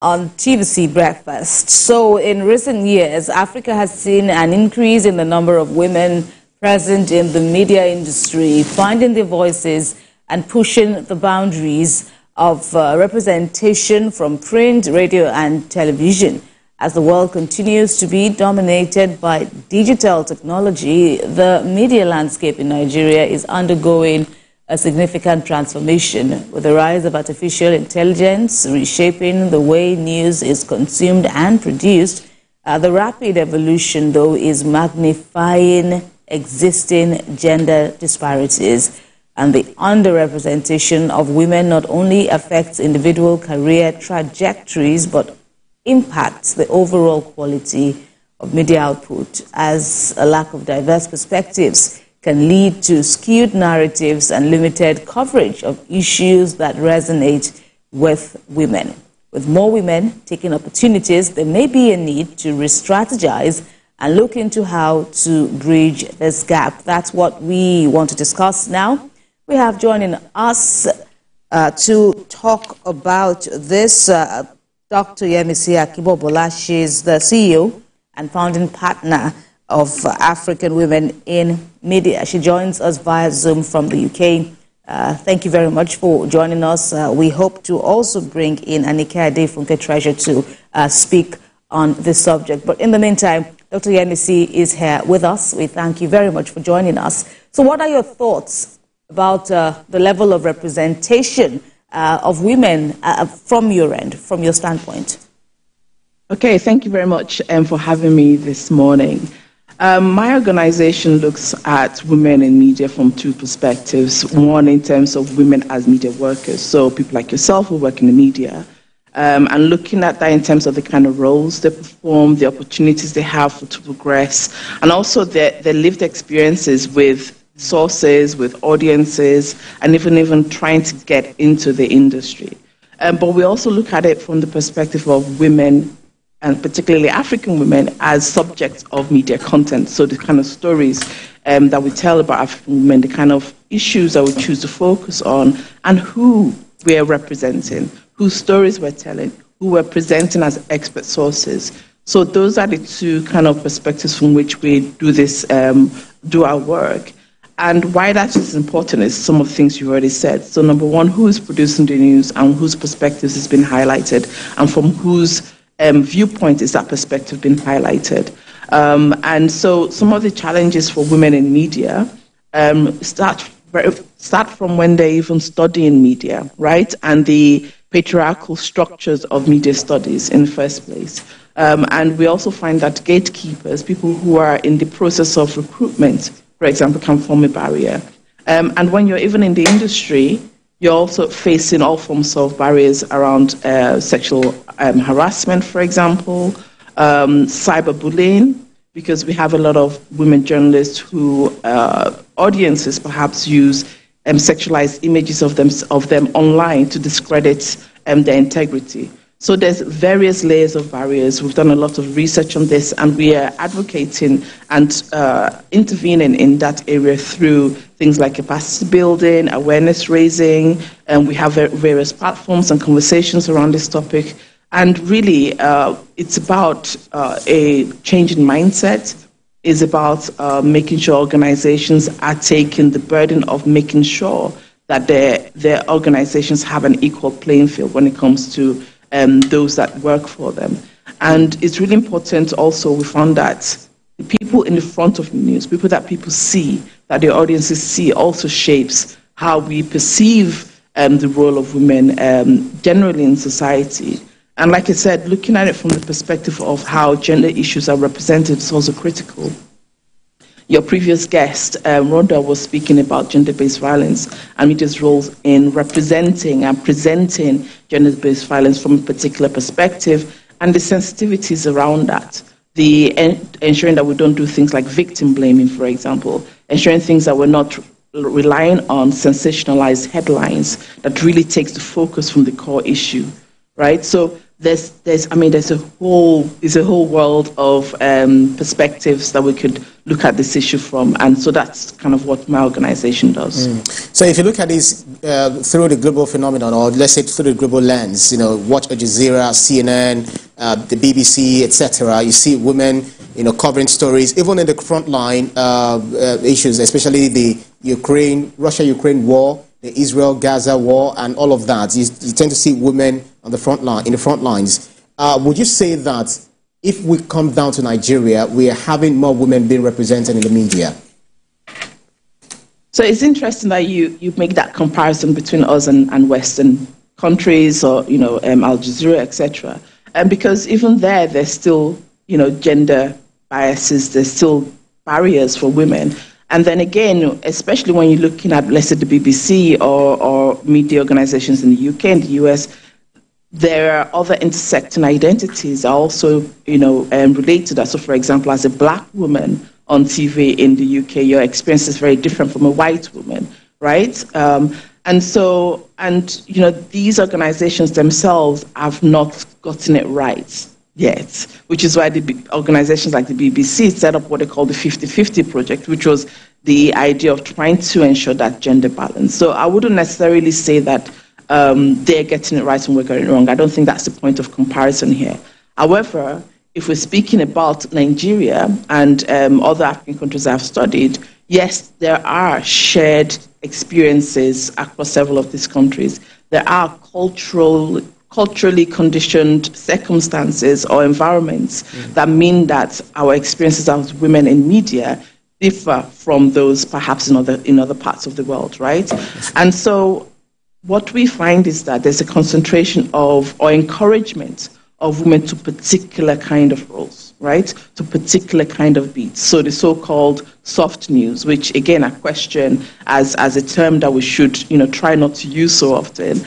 on TVC Breakfast. So in recent years, Africa has seen an increase in the number of women present in the media industry, finding their voices and pushing the boundaries of representation from print, radio and television. As the world continues to be dominated by digital technology, the media landscape in Nigeria is undergoing a significant transformation, with the rise of artificial intelligence reshaping the way news is consumed and produced. The rapid evolution, though, is magnifying existing gender disparities, and the underrepresentation of women not only affects individual career trajectories but impacts the overall quality of media output, as a lack of diverse perspectives can lead to skewed narratives and limited coverage of issues that resonate with women. With more women taking opportunities, there may be a need to re-strategize and look into how to bridge this gap. That's what we want to discuss now. We have joining us to talk about this Dr. Yemisi Akibobola. She's the CEO and founding partner of African Women in Media. She joins us via Zoom from the UK. Thank you very much for joining us. We hope to also bring in Anike Adefunke Treasure to speak on this subject. But in the meantime, Dr. Yemisi is here with us. We thank you very much for joining us. So what are your thoughts about the level of representation of women from your end, from your standpoint? Okay, thank you very much for having me this morning. My organization looks at women in media from two perspectives. One, in terms of women as media workers, so people like yourself who work in the media, and looking at that in terms of the kind of roles they perform, the opportunities they have to progress, and also their lived experiences with sources, with audiences, and even trying to get into the industry. But we also look at it from the perspective of women, and particularly African women, as subjects of media content. So the kind of stories that we tell about African women, the kind of issues that we choose to focus on, and who we are representing, whose stories we're telling, who we're presenting as expert sources. So those are the two kind of perspectives from which we do this, do our work. And why that is important is some of the things you've already said. So number one, who is producing the news and whose perspectives has been highlighted, and from whose viewpoint is that perspective being highlighted. And so some of the challenges for women in media start from when they even study in media, right? And the patriarchal structures of media studies in the first place. And we also find that gatekeepers, people who are in the process of recruitment, for example, can form a barrier. And when you're even in the industry, you're also facing all forms of barriers around sexual harassment, for example, cyberbullying, because we have a lot of women journalists who audiences perhaps use sexualized images of them online to discredit their integrity. So there's various layers of barriers. We've done a lot of research on this, and we are advocating and intervening in that area through things like capacity building, awareness raising, and we have various platforms and conversations around this topic. And really, it's about a change in mindset. It's about making sure organizations are taking the burden of making sure that their organizations have an equal playing field when it comes to those that work for them. And it's really important also, we found that the people in the front of the news, people that people see, that their audiences see, also shapes how we perceive the role of women generally in society. And like I said, looking at it from the perspective of how gender issues are represented is also critical. Your previous guest, Rhoda, was speaking about gender-based violence and media's roles in representing and presenting gender-based violence from a particular perspective, and the sensitivities around that. Ensuring that we don't do things like victim blaming, for example, ensuring things that we're not relying on sensationalized headlines that really takes the focus from the core issue, right? So there's a whole world of perspectives that we could look at this issue from, and so that's kind of what my organization does. So if you look at this through the global phenomenon, or let's say through the global lens, watch Al Jazeera, CNN, the BBC, etc., you see women, covering stories, even in the frontline issues, especially the Russia-Ukraine war, the Israel-Gaza war, and all of that. You tend to see women on the front line, in the front lines. Would you say that if we come down to Nigeria, we are having more women being represented in the media? So it's interesting that you make that comparison between us and Western countries, or Al Jazeera, etc. Because even there's still gender biases. There's still barriers for women. And then again, especially when you're looking at, let's say, the BBC or media organizations in the UK and the US, there are other intersecting identities that also, relate to that. So, for example, as a black woman on TV in the UK, your experience is very different from a white woman, right? These organizations themselves have not gotten it right yet, which is why the organizations like the BBC set up what they call the 50-50 project, which was the idea of trying to ensure that gender balance. So I wouldn't necessarily say that they're getting it right and we're getting it wrong. I don't think that's the point of comparison here. However, if we're speaking about Nigeria and other African countries I've studied, yes, there are shared experiences across several of these countries. There are culturally conditioned circumstances or environments that mean that our experiences as women in media differ from those perhaps in other parts of the world, right? And so what we find is that there's a concentration of, or encouragement of women to particular kind of roles, right? To particular kind of beats. So the so-called soft news, which again I question as a term that we should try not to use so often,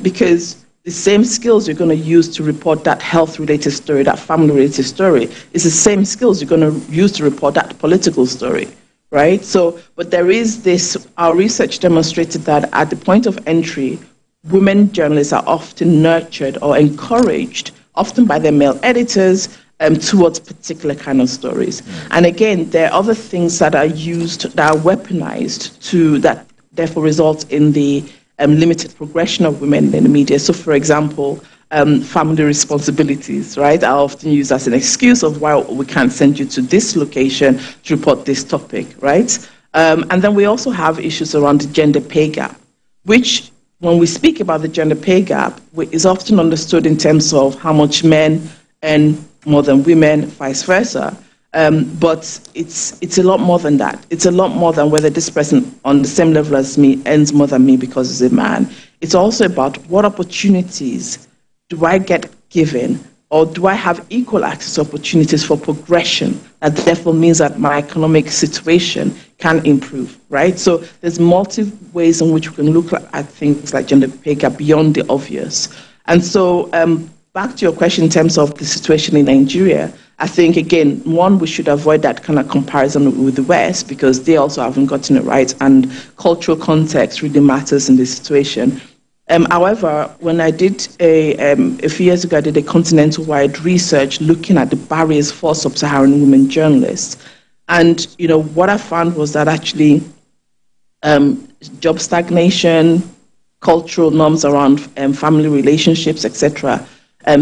because the same skills you're going to use to report that health-related story, that family-related story, is the same skills you're going to use to report that political story, right? So, but there is this, our research demonstrated that at the point of entry, women journalists are often nurtured or encouraged, often by their male editors, towards particular kind of stories. And again, there are other things that are used, that are weaponized that therefore result in the limited progression of women in the media. So, for example, family responsibilities, right, are often used as an excuse of why we can't send you to this location to report this topic, right? And then we also have issues around the gender pay gap, which, when we speak about the gender pay gap, is often understood in terms of how much men earn more than women, vice versa. But it's a lot more than that. It's a lot more than whether this person on the same level as me earns more than me because he's a man. It's also about what opportunities do I get given, or do I have equal access to opportunities for progression? That therefore means that my economic situation can improve, right? So there's multiple ways in which we can look at things like gender pay gap beyond the obvious. And so back to your question in terms of the situation in Nigeria, I think, again, one, we should avoid that kind of comparison with the West, because they also haven't gotten it right, and cultural context really matters in this situation. However, when I did a few years ago, I did a continental-wide research looking at the barriers for sub-Saharan women journalists. And, what I found was that actually job stagnation, cultural norms around family relationships, etc.,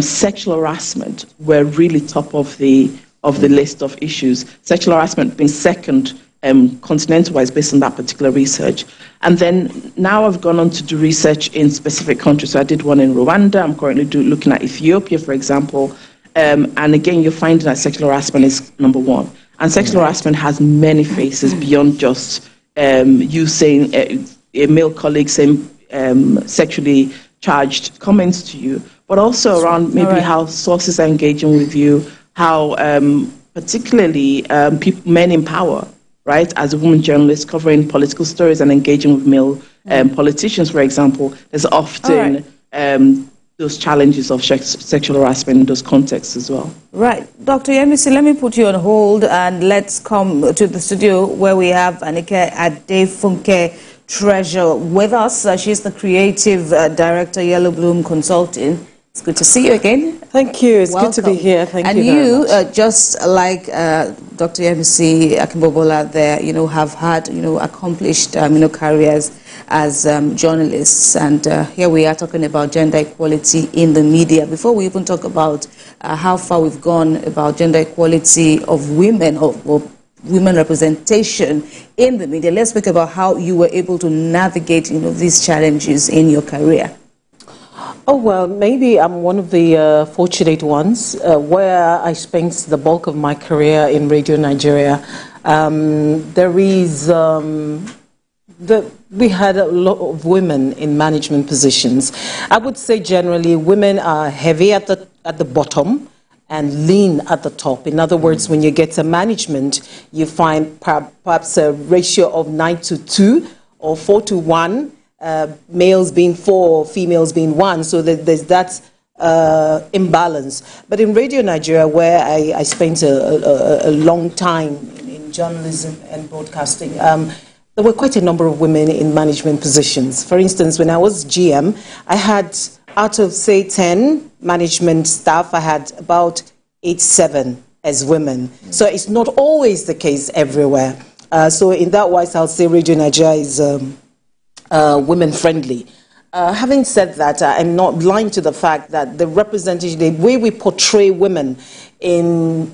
sexual harassment were really top of the list of issues. Sexual harassment being second continental-wise based on that particular research. And then now I've gone on to do research in specific countries. So I did one in Rwanda. I'm currently looking at Ethiopia, for example. And again, you're finding that sexual harassment is number one. And sexual harassment has many faces beyond just you saying a male colleague saying sexually charged comments to you, but also around maybe how sources are engaging with you, how particularly men in power, right, as a woman journalist covering political stories and engaging with male politicians, for example, there's often those challenges of sexual harassment in those contexts as well. Right. Dr. Yemisi, let me put you on hold and let's come to the studio where we have Anike Adefunke Treasure with us. She's the creative director, Yellow Bloom Consulting. It's good to see you again. Thank you. It's Welcome. good to be here. Thank and you very you, much. just like Dr. Yemisi Akimbobola there, have had, accomplished, careers as journalists. And here we are talking about gender equality in the media. Before we even talk about how far we've gone about gender equality of women, or women representation in the media, let's speak about how you were able to navigate, these challenges in your career. Oh, well, maybe I'm one of the fortunate ones where I spent the bulk of my career in Radio Nigeria. We had a lot of women in management positions. I would say generally women are heavy at the bottom and lean at the top. In other words, when you get to management, you find perhaps a ratio of 9:2 or 4:1. Males being 4, females being 1, so there's that imbalance. But in Radio Nigeria, where I spent a long time in journalism and broadcasting, there were quite a number of women in management positions. For instance, when I was GM, I had, out of, say, 10 management staff, I had about 7 as women. So it's not always the case everywhere. So in that wise, I'll say Radio Nigeria is women-friendly. Having said that, I'm not blind to the fact that the representation, the way we portray women in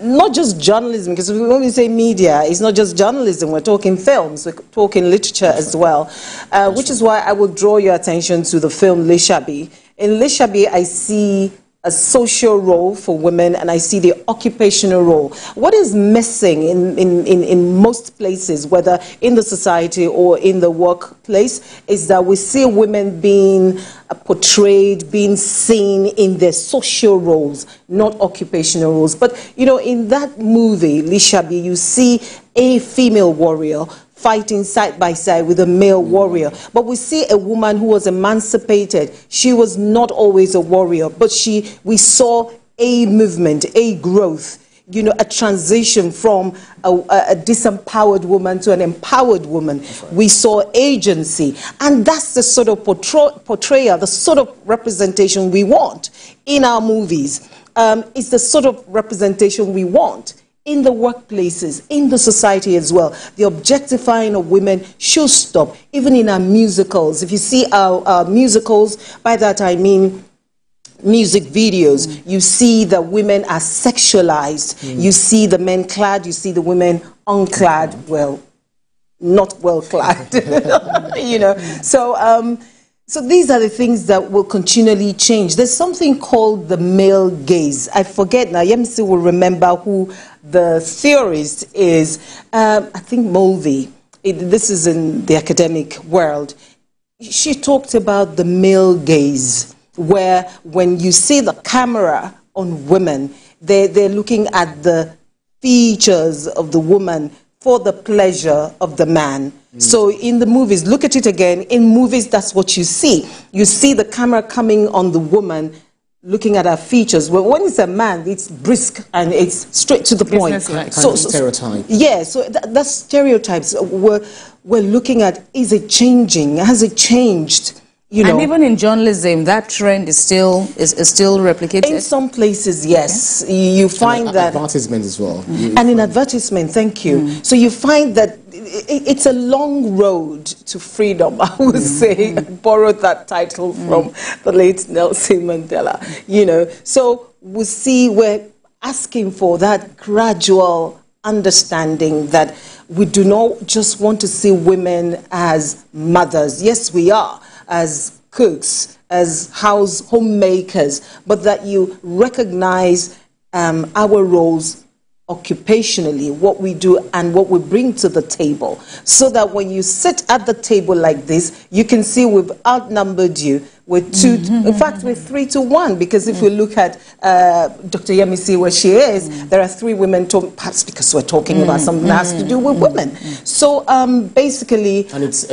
not just journalism, because when we say media, it's not just journalism, we're talking films, we're talking literature as well, which is why I will draw your attention to the film Reshaping. In Reshaping, I see a social role for women, and I see the occupational role. What is missing in most places, whether in the society or in the workplace, is that we see women being portrayed, being seen in their social roles, not occupational roles. But, in that movie, Reshaping, you see a female warrior fighting side by side with a male warrior. But we see a woman who was emancipated. She was not always a warrior, but we saw a movement, a growth, a transition from a disempowered woman to an empowered woman. Right. We saw agency. And that's the sort of portrayal, the sort of representation we want in our movies. It's the sort of representation we want in the workplaces, in the society as well. The objectifying of women should stop, even in our musicals. If you see our musicals, by that I mean music videos, you see that women are sexualized. You see the men clad, you see the women unclad, well, not well clad, So these are the things that will continually change. There's something called the male gaze. I forget now, Yemisi will remember who the theorist is. I think Mulvey. This is in the academic world. She talked about the male gaze, where when you see the camera on women, they're looking at the features of the woman for the pleasure of the man. So in the movies, look at it again. In movies, that's what you see. You see the camera coming on the woman, looking at her features. Well, when it's a man, it's brisk and it's straight to the point. So stereotype. Yeah, so that's stereotypes. We're looking at, is it changing? Has it changed? And even in journalism, that trend is still replicated? In some places, yes. Okay. You find that... advertisements as well. And in advertisement, thank you. So you find that it's a long road to freedom, I would say. I borrowed that title from the late Nelson Mandela. So we see we're asking for that gradual understanding that we do not just want to see women as mothers. Yes, we are, as cooks, as homemakers, but that you recognize our roles occupationally, what we do and what we bring to the table, so that when you sit at the table like this, you can see we've outnumbered you. We're in fact, we're 3-1, because if we look at Dr. Yemisi, where she is, there are 3 women, perhaps because we're talking about something that has to do with women. So basically... And it's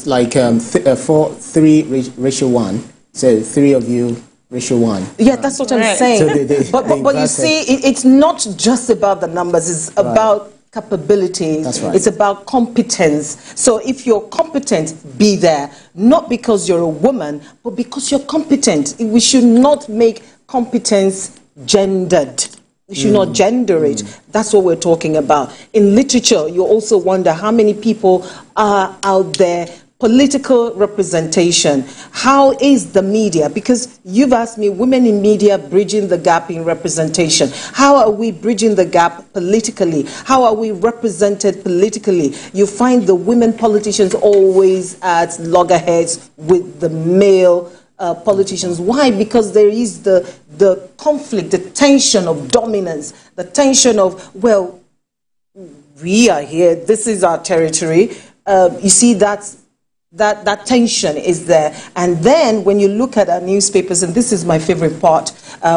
like 4-3 ratio 1, so 3 of you, ratio 1. Yeah, that's what I'm saying. So but you see, it's not just about the numbers, it's about capabilities. That's right. It's about competence. So if you're competent, be there. Not because you're a woman, but because you're competent. We should not make competence gendered. We should not gender it. That's what we're talking about. In literature, you also wonder how many people are out there. Political representation. How is the media? Because you've asked me, women in media bridging the gap in representation. How are we bridging the gap politically? How are we represented politically? You find the women politicians always at loggerheads with the male politicians. Why? Because there is the conflict, the tension of dominance, the tension of, well, we are here, this is our territory. You see, that tension is there. And then when you look at our newspapers, and this is my favorite part,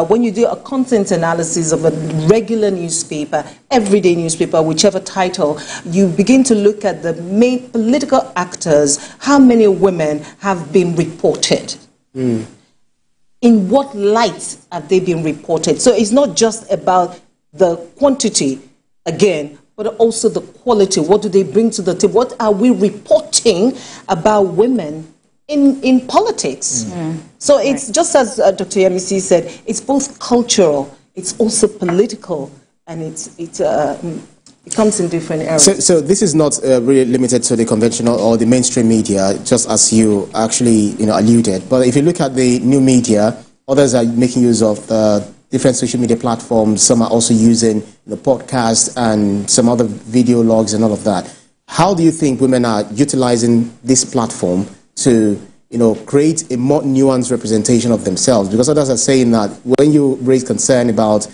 when you do a content analysis of a regular newspaper, everyday newspaper, whichever title, you begin to look at the main political actors, how many women have been reported. In what light have they been reported? So it's not just about the quantity, again, but also the quality. What do they bring to the table? What are we reporting about women in politics? So it's just as Dr. Yemisi said, it's both cultural, it's also political, and it comes in different areas. So this is not really limited to the conventional or the mainstream media, just as you actually alluded. But if you look at the new media, others are making use of different social media platforms. Some are also using the podcast and some other video logs and all of that. How do you think women are utilizing this platform to create a more nuanced representation of themselves? Because others are saying that when you raise concern about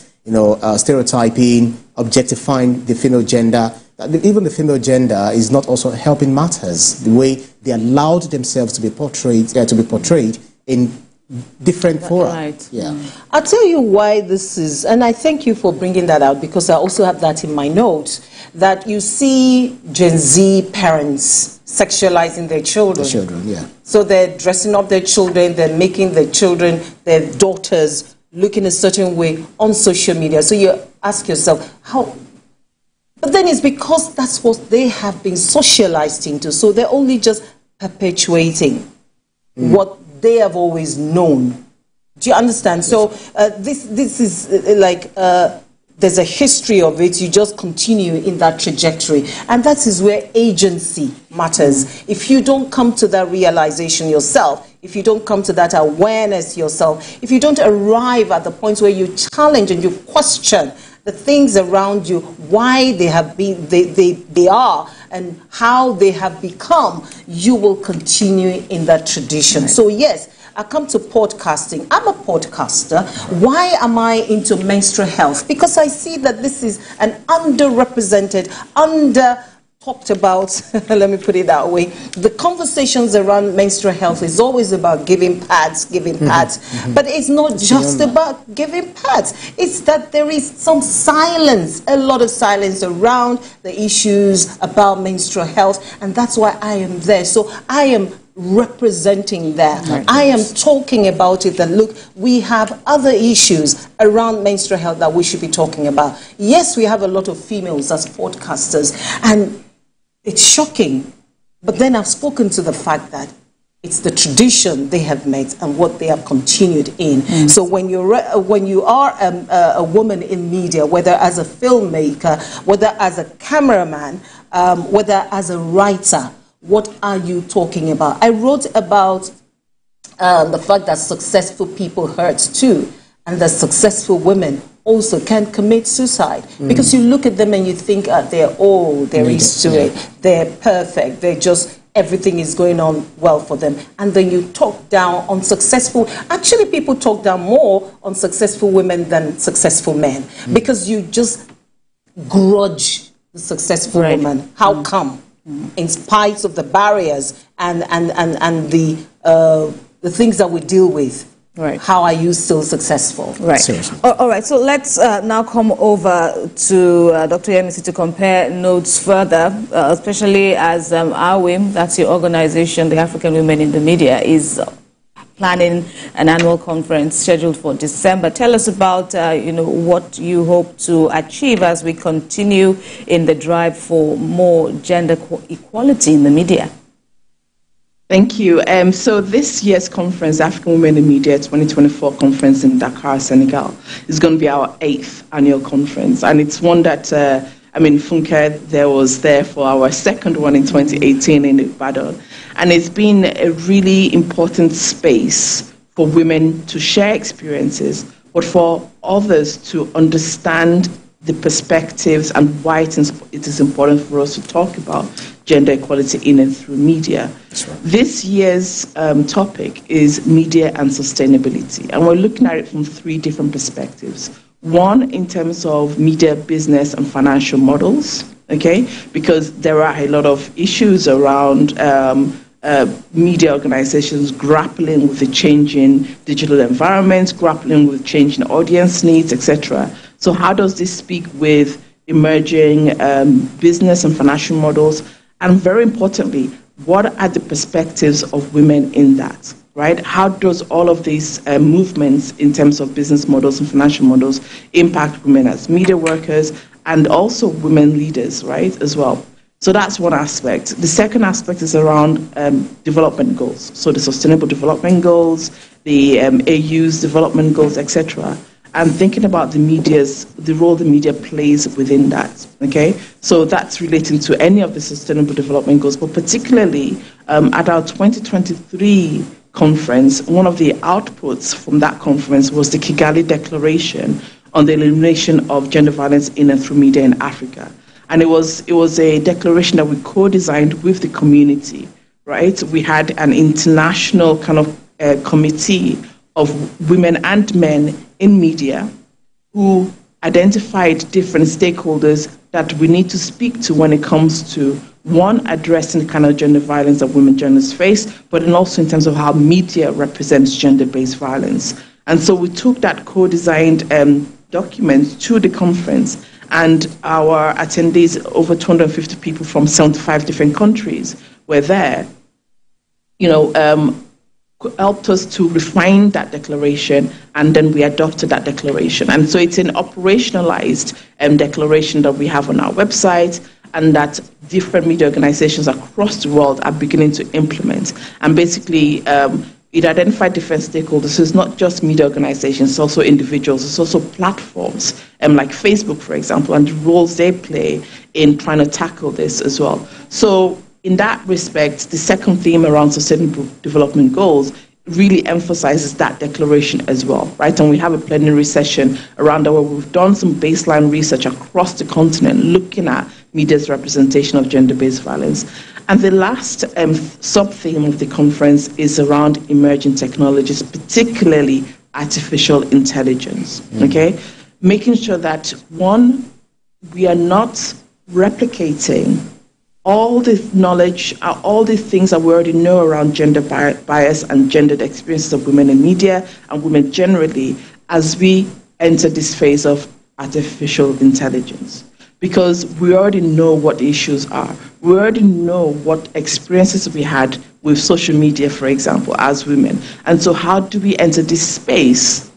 stereotyping, objectifying the female gender, that even the female gender is not also helping matters, the way they allowed themselves to be portrayed in different fora. Right. Yeah. I'll tell you why this is, and I thank you for bringing that out, because I also have that in my notes, that you see Gen Z parents sexualizing their children. The children, yeah. So they're dressing up their children, they're making their children, their daughters, look in a certain way on social media. So you ask yourself, how? But then it's because that's what they have been socialized into. So they're only just perpetuating what they have always known. Do you understand? So this is like there's a history of it. You just continue in that trajectory, and that is where agency matters. If you don't come to that realization yourself, if you don't come to that awareness yourself, if you don't arrive at the point where you challenge and you question the things around you, why they have been, they are, and how they have become, you will continue in that tradition. Right. So yes, I come to podcasting. I'm a podcaster. Why am I into menstrual health? Because I see that this is an underrepresented, talked about, let me put it that way. The conversations around menstrual health is always about giving pads, but it's not just about giving pads. It's that there is some silence, a lot of silence around the issues about menstrual health, and that's why I am there. So I am representing that. Right. I am talking about it, that look, we have other issues around menstrual health that we should be talking about. Yes, we have a lot of females as podcasters, and it's shocking, but then I've spoken to the fact that it's the tradition they have made and what they have continued in. So when you are a woman in media, whether as a filmmaker, whether as a cameraman, whether as a writer, what are you talking about? I wrote about the fact that successful people hurt too, and that successful women also can commit suicide. Because you look at them and you think they're all there is to it. They're perfect. They're just, everything is going on well for them. And then you talk down on successful, actually people talk down more on successful women than successful men. Because you just grudge the successful woman. How come? In spite of the barriers and the things that we deal with. Right. How are you still successful? Right. Seriously. All right. So let's now come over to Dr. Yemisi to compare notes further, especially as AWIM, that's your organization, the African Women in the Media, is planning an annual conference scheduled for December. Tell us about, what you hope to achieve as we continue in the drive for more gender equality in the media. Thank you. So this year's conference, African Women in Media 2024 conference in Dakar, Senegal, is going to be our 8th annual conference. And it's one that, Funke was there for our second one in 2018 in Ibadan. And it's been a really important space for women to share experiences, but for others to understand the perspectives and why it is important for us to talk about gender equality in and through media. That's right. This year's topic is media and sustainability, and we're looking at it from 3 different perspectives. One, in terms of media business and financial models, okay, because there are a lot of issues around media organizations grappling with the changing digital environments, grappling with changing audience needs, etc. So how does this speak with emerging business and financial models? And very importantly, what are the perspectives of women in that, right? How does all of these movements in terms of business models and financial models impact women as media workers and also women leaders, right, as well? So that's one aspect. The second aspect is around development goals. So the Sustainable Development Goals, the AU's development goals, etc. And thinking about the role the media plays within that, okay? So that's relating to any of the Sustainable Development Goals, but particularly at our 2023 conference, one of the outputs from that conference was the Kigali Declaration on the elimination of gender violence in and through media in Africa. And it was a declaration that we co-designed with the community, right? We had an international kind of committee of women and men in media who identified different stakeholders that we need to speak to when it comes to, one, addressing the kind of gender violence that women journalists face, but then also in terms of how media represents gender-based violence. And so we took that co-designed document to the conference, and our attendees, over 250 people from 75 different countries, were there, helped us to refine that declaration, and then we adopted that declaration. And so it's an operationalized declaration that we have on our website, and that different media organizations across the world are beginning to implement. And basically, it identified different stakeholders. So it's not just media organizations, it's also individuals, it's also platforms, like Facebook, for example, and the roles they play in trying to tackle this as well. So in that respect, the second theme around Sustainable Development Goals really emphasizes that declaration as well, right? And we have a plenary session around that where we've done some baseline research across the continent looking at media's representation of gender-based violence. And the last sub-theme of the conference is around emerging technologies, particularly artificial intelligence, okay? Making sure that, one, we are not replicating all the knowledge, all the things that we already know around gender bias and gendered experiences of women in media and women generally as we enter this phase of artificial intelligence. Because we already know what the issues are. We already know what experiences we had with social media, for example, as women. And so how do we enter this space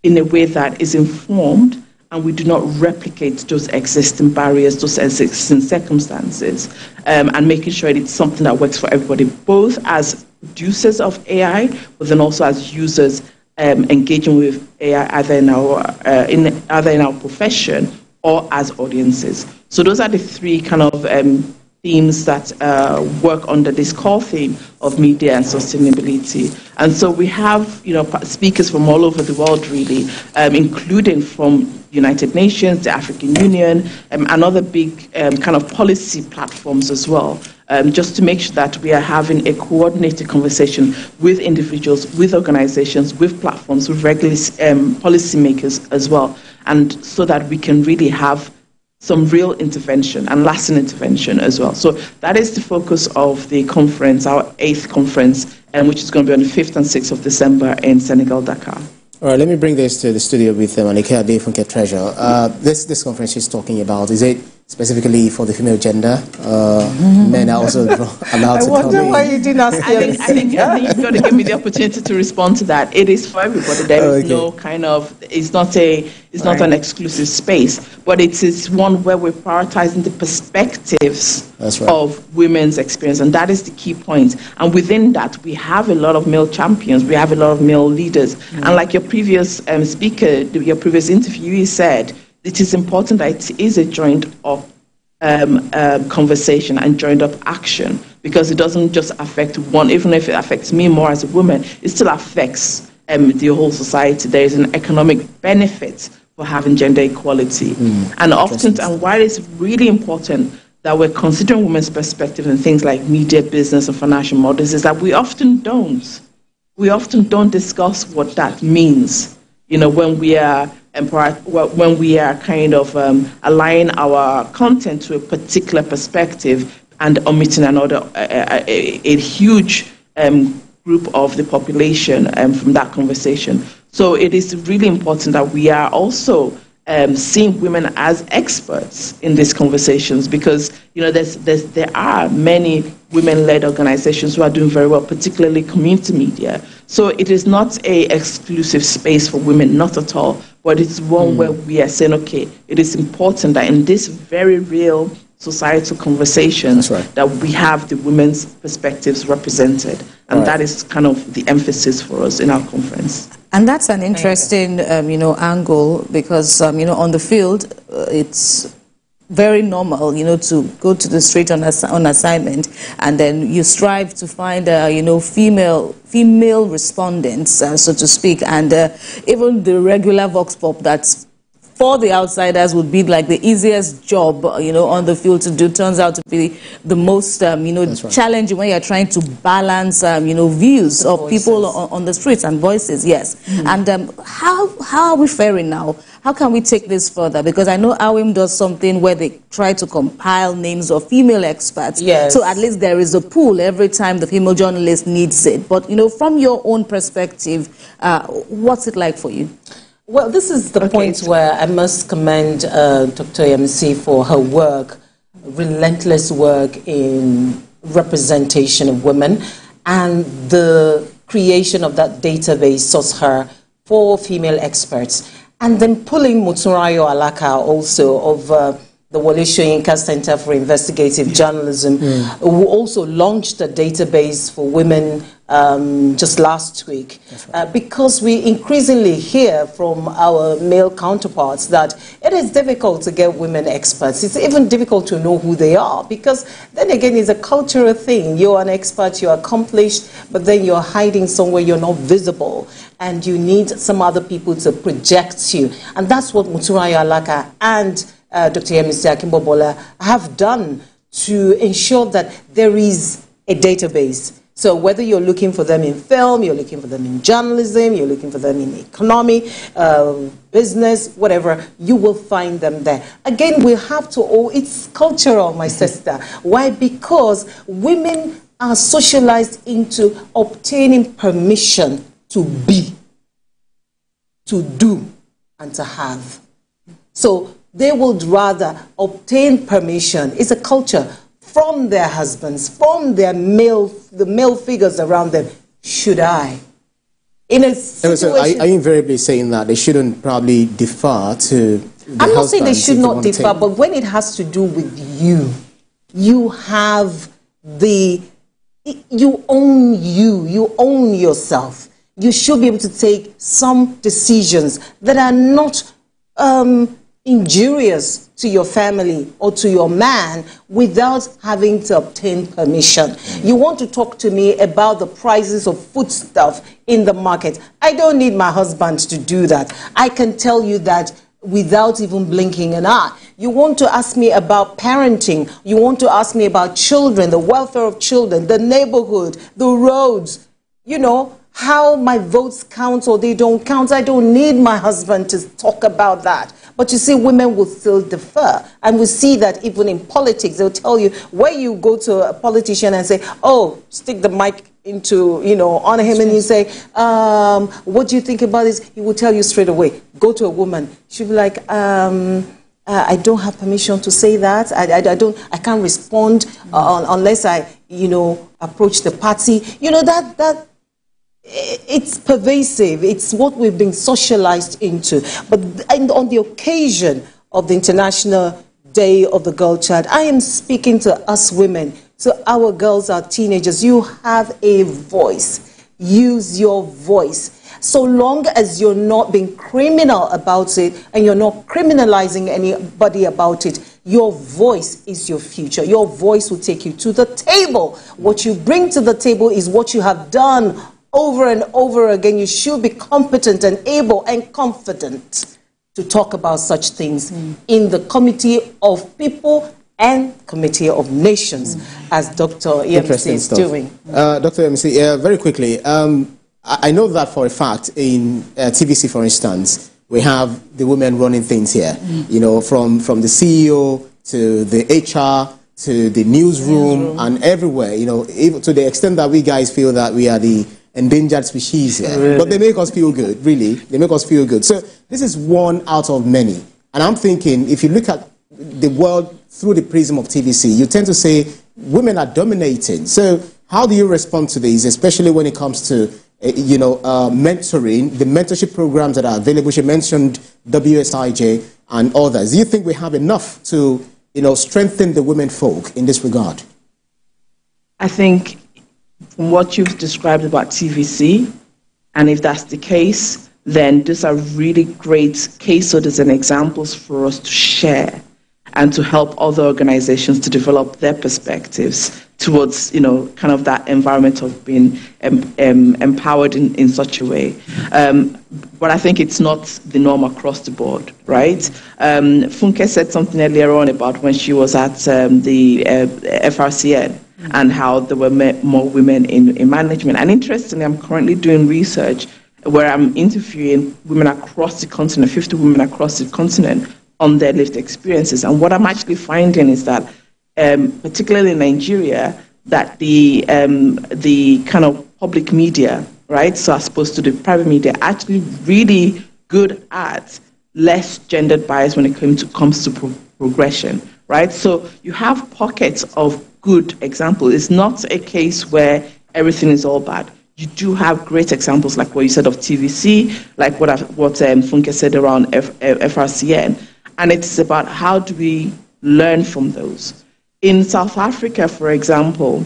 in a way that is informed and we do not replicate those existing barriers, those existing circumstances, and making sure it's something that works for everybody, both as producers of AI, but then also as users engaging with AI either in our profession or as audiences. So those are the 3 kind of themes that work under this core theme of media and sustainability. And so we have, speakers from all over the world, really, including from United Nations, the African Union, and other big kind of policy platforms as well, just to make sure that we are having a coordinated conversation with individuals, with organizations, with platforms, with regular policymakers as well, and so that we can really have some real intervention and lasting intervention as well. So that is the focus of the conference, our 8th conference, which is going to be on the 5th and 6th of December in Senegal, Dakar. All right, let me bring this to the studio with Monica Adefunke Treasure. This conference she's talking about, is it specifically for the female gender. Men are also allowed to come in. I wonder why you didn't ask I think you've got to give me the opportunity to respond to that. It is for everybody. There is no kind of, it's not an exclusive space, but it is one where we're prioritizing the perspectives of women's experience, and that is the key point. And within that, we have a lot of male champions, we have a lot of male leaders. And like your previous speaker, your previous interviewee said, it is important that it is a joined up conversation and joined up action, because it doesn't just affect one. Even if it affects me more as a woman, it still affects the whole society. There is an economic benefit for having gender equality. And often, and why it's really important that we're considering women's perspective in things like media, business, and financial models, is that we often don't discuss what that means. You know, when we are kind of aligning our content to a particular perspective and omitting another, a huge group of the population from that conversation. So it is really important that we are also seeing women as experts in these conversations, because there are many women-led organizations who are doing very well, particularly community media. So it is not an exclusive space for women, not at all, but it's one where we are saying, okay, it is important that in this very real societal conversation that we have the women's perspectives represented. And that is kind of the emphasis for us in our conference. And that's an interesting, angle, because, on the field, it's very normal, to go to the street on assignment, and then you strive to find, female respondents, so to speak, and even the regular vox pop that's for the outsiders would be like the easiest job, on the field to do, turns out to be the most, challenging when you're trying to balance, views of people on the streets and voices, yes. And how are we faring now? How can we take this further? Because I know AWIM does something where they try to compile names of female experts. Yes. So at least there is a pool every time the female journalist needs it. But, from your own perspective, what's it like for you? Well, this is the point where I must commend Dr. MC for her work, relentless work in representation of women, and the creation of that database source her for female experts. And then pulling Muturayo Alaka also of the Wole Soyinka Center for Investigative Journalism, who also launched a database for women just last week, because we increasingly hear from our male counterparts that it is difficult to get women experts. It's even difficult to know who they are, because then again, it's a cultural thing. You're an expert, you're accomplished, but then you're hiding somewhere, you're not visible, and you need some other people to project you. And that's what Muturayo Alaka and Dr. Yemisi Akimbobola have done to ensure that there is a database. So whether you're looking for them in film, you're looking for them in journalism, you're looking for them in economy, business, whatever, you will find them there. Again, we have to, it's cultural, my sister. Why? Because women are socialized into obtaining permission to be, to do, and to have. So they would rather obtain permission. It's a culture from their husbands, from their the male figures around them. Should I? In a situation, so are you invariably saying that they shouldn't probably defer to the I'm not saying they should not defer, but when it has to do with you, you have you own yourself. You should be able to take some decisions that are not injurious to your family or to your man without having to obtain permission. You want to talk to me about the prices of foodstuff in the market. I don't need my husband to do that. I can tell you that without even blinking an eye. You want to ask me about parenting. You want to ask me about children, the welfare of children, the neighborhood, the roads, how my votes count or they don't count. I don't need my husband to talk about that. But you see, women will still defer. And we see that even in politics, they'll tell you, where you go to a politician and say, oh, stick the mic into, on him, and you say, what do you think about this? He will tell you straight away. Go to a woman. She'll be like, I don't have permission to say that. I can't respond unless I, approach the party. That it's pervasive. It's what we've been socialized into. But on the occasion of the International Day of the Girl Child, I am speaking to us women, to our girls, our teenagers. You have a voice. Use your voice. So long as you're not being criminal about it and you're not criminalizing anybody about it, your voice is your future. Your voice will take you to the table. What you bring to the table is what you have done over and over again. You should be competent and able and confident to talk about such things in the Committee of People and Committee of Nations, as Dr. EMC is doing. Dr. EMC, very quickly, I know that for a fact in TVC, for instance, we have the women running things here, from the CEO to the HR to the newsroom and everywhere, even to the extent that we guys feel that we are the endangered species here. Really? But they make us feel good, really. They make us feel good. So this is one out of many. And I'm thinking, if you look at the world through the prism of TVC, you tend to say women are dominating. So how do you respond to this, especially when it comes to, mentoring, the mentorship programs that are available? She mentioned WSIJ and others. Do you think we have enough to, strengthen the women folk in this regard? I think from what you've described about TVC, and if that's the case, then these are really great case studies and examples for us to share and to help other organizations to develop their perspectives towards, kind of that environment of being empowered in such a way. But I think it's not the norm across the board, right? Funke said something earlier on about when she was at the FRCN and how there were more women in management. And interestingly, I'm currently doing research where I'm interviewing women across the continent, 50 women across the continent, on their lived experiences. And what I'm actually finding is that, particularly in Nigeria, that the kind of public media, right, so as opposed to the private media, actually really good at less gendered bias when it comes to progression, right? So you have pockets of good examples. It's not a case where everything is all bad. You do have great examples, like what you said of TVC, like what Funke said around FRCN. And it's about how do we learn from those. In South Africa, for example,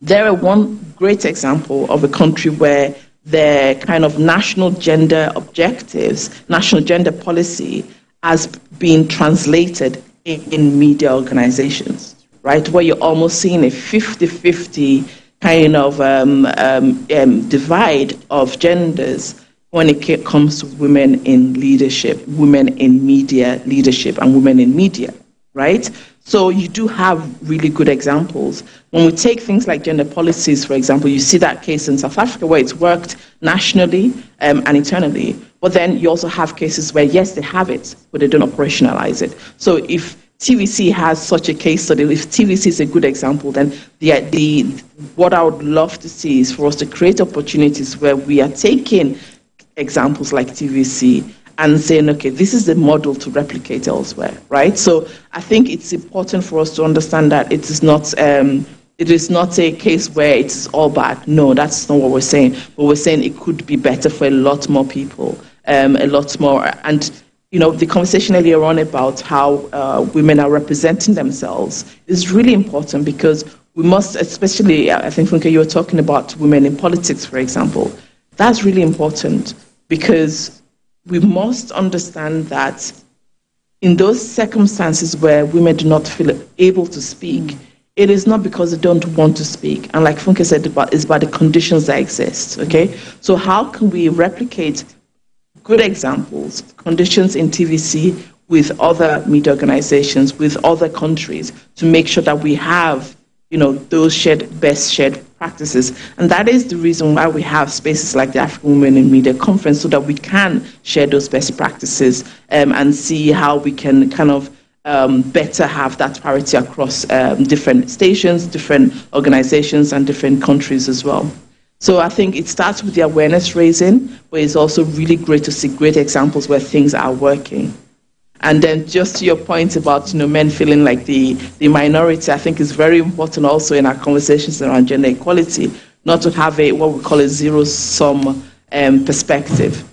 there are one great example of a country where their kind of national gender objectives, national gender policy has been translated in media organizations, right? Where you're almost seeing a 50-50 kind of divide of genders when it comes to women in leadership, women in media leadership, and women in media, right? So you do have really good examples. When we take things like gender policies, for example, you see that case in South Africa where it's worked nationally and internally. But then you also have cases where, yes, they have it, but they don't operationalize it. So if TVC has such a case study, if TVC is a good example, then what I would love to see is for us to create opportunities where we are taking examples like TVC and saying, okay, this is the model to replicate elsewhere, right? So I think it's important for us to understand that it is not a case where it's all bad. No, that's not what we're saying. But we're saying it could be better for a lot more people, a lot more. And, the conversation earlier on about how women are representing themselves is really important, because we must, especially, I think, Funke, you were talking about women in politics, for example. That's really important, because we must understand that in those circumstances where women do not feel able to speak, it is not because they don't want to speak. And like Funke said, it's about the conditions that exist, okay? So how can we replicate good examples, conditions in TVC with other media organizations, with other countries, to make sure that we have, those best shared practices? And that is the reason why we have spaces like the African Women in Media Conference, so that we can share those best practices and see how we can kind of better have that parity across different stations, different organizations, and different countries as well. So I think it starts with the awareness raising, but it's also really great to see great examples where things are working. And then just to your point about, men feeling like the minority, I think is very important also in our conversations around gender equality, not to have what we call a zero-sum perspective,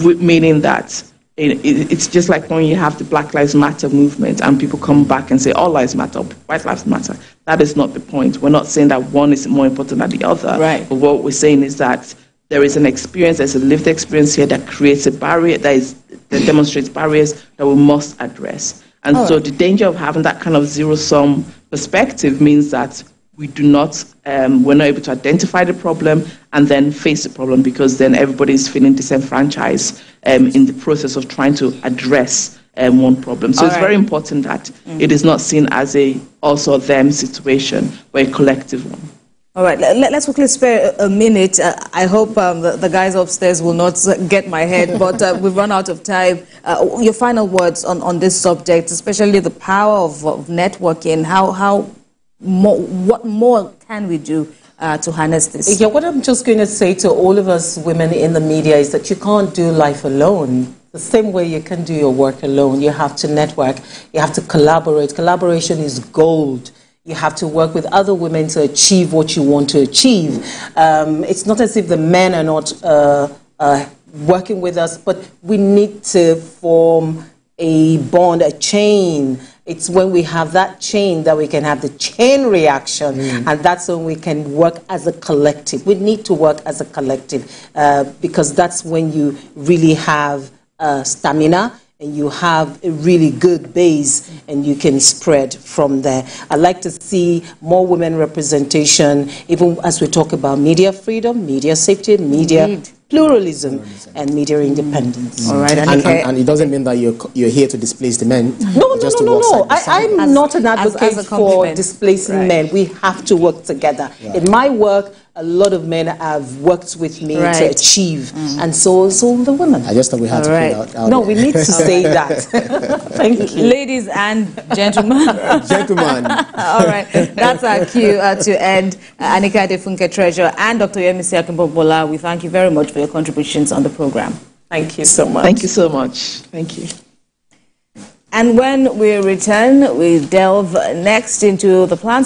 meaning that it's just like when you have the Black Lives Matter movement and people come back and say all lives matter, white lives matter. That is not the point. We're not saying that one is more important than the other. Right. But what we're saying is that there is an experience, there's a lived experience here that creates a barrier, that demonstrates barriers that we must address. And so the danger of having that kind of zero-sum perspective means that we're not able to identify the problem and then face the problem, because then everybody is feeling disenfranchised in the process of trying to address one problem. So it's very important that it is not seen as a us-or-them situation, but a collective one. All right, let's quickly spare a minute. I hope the guys upstairs will not get my head, but we've run out of time. Your final words on this subject, especially the power of networking. What more can we do to harness this? Yeah, what I'm just going to say to all of us women in the media is that you can't do life alone. The same way you can do your work alone. You have to network. You have to collaborate. Collaboration is gold. You have to work with other women to achieve what you want to achieve. It's not as if the men are not working with us, but we need to form a bond, a chain. It's when we have that chain that we can have the chain reaction, and that's when we can work as a collective. We need to work as a collective because that's when you really have stamina, and you have a really good base, and you can spread from there. I'd like to see more women representation, even as we talk about media freedom, media safety, media pluralism, and media independence. All right, and it doesn't mean that you're here to displace the men. No. I'm not an advocate for displacing men. We have to work together. Yeah. In my work, a lot of men have worked with me to achieve, and so the women. I just thought we had to put out no, we need to say that. Thank you. Ladies and gentlemen. Gentlemen. All right, that's our cue to end. Anika Adefunke, Treasurer, and Dr. Yemisi Akimbobola, we thank you very much for your contributions on the program. Thank you so much. Thank you so much. Thank you. And when we return, we delve next into the plans